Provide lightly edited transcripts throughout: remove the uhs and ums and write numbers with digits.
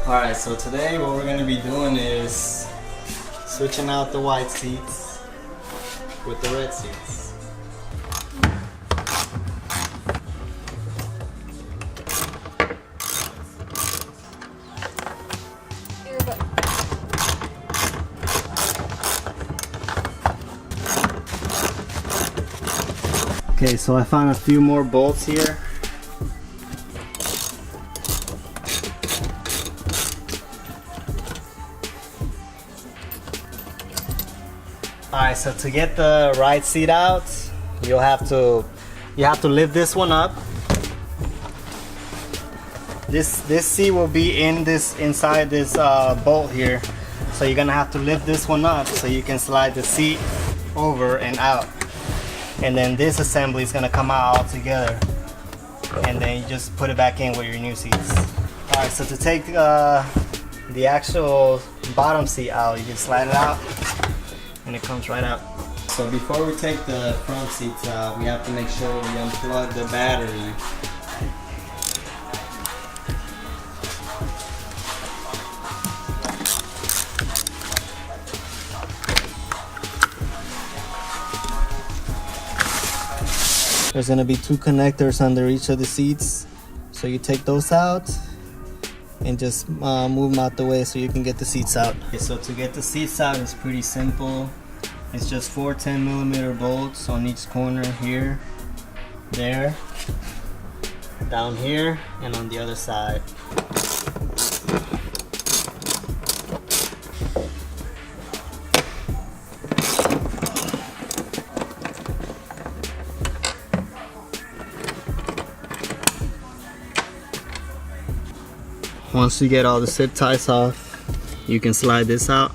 Alright, so today what we're going to be doing is switching out the white seats with the red seats. Okay, so I found a few more bolts here. Alright, so to get the right seat out, you have to lift this one up. This seat will be inside this bolt here. So you're gonna have to lift this one up so you can slide the seat over and out. And then this assembly is gonna come out all together. And then you just put it back in with your new seats. Alright, so to take the actual bottom seat out, you can slide it out and it comes right out. So before we take the front seats out, we have to make sure we unplug the battery. There's gonna be two connectors under each of the seats. So you take those out and just move them out the way so you can get the seats out. Okay, so to get the seats out is pretty simple. It's just 4 10mm bolts on each corner here, there, down here, and on the other side. Once you get all the zip ties off, you can slide this out.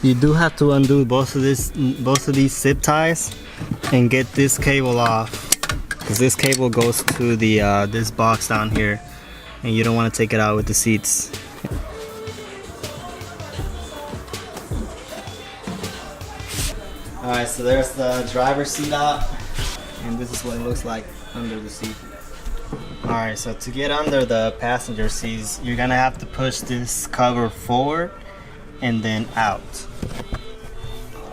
You do have to undo both of these zip ties and get this cable off, because this cable goes to the this box down here, and you don't want to take it out with the seats. Alright, so there's the driver's seat out, and this is what it looks like under the seat. Alright, so to get under the passenger seats, you're gonna have to push this cover forward and then out.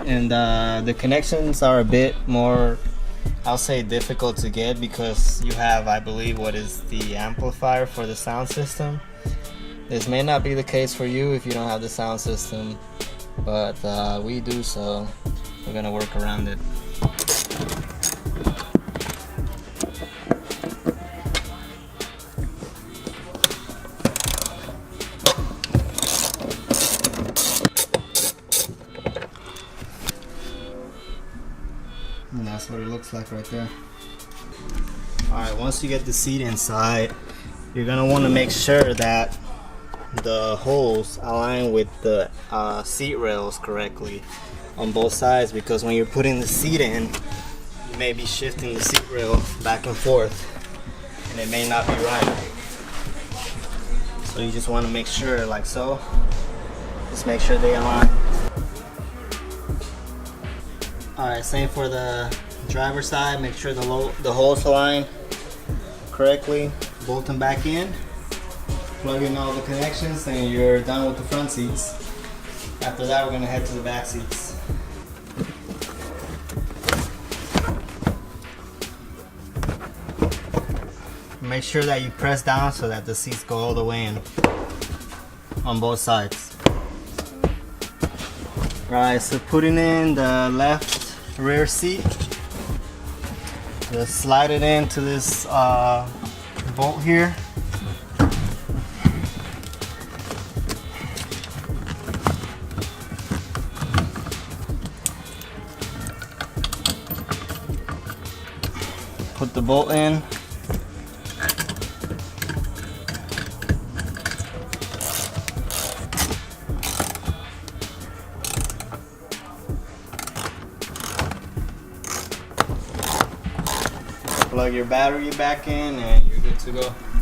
And the connections are a bit more, I'll say, difficult to get, because you have, I believe, what is the amplifier for the sound system. This may not be the case for you if you don't have the sound system, but we do, so we're gonna work around it. And that's what it looks like right there. Alright, once you get the seat inside, you're gonna want to make sure that the holes align with the seat rails correctly on both sides, because when you're putting the seat in, you may be shifting the seat rail back and forth and it may not be right. So you just want to make sure, like so. Just make sure they align. Alright, same for the driver's side. Make sure the holes align correctly. Bolt them back in. Plug in all the connections and you're done with the front seats. After that, we're going to head to the back seats. Make sure that you press down so that the seats go all the way in on both sides. Alright, so putting in the left rear seat, just slide it into this bolt here. Put the bolt in. plug your battery back in and you're good to go.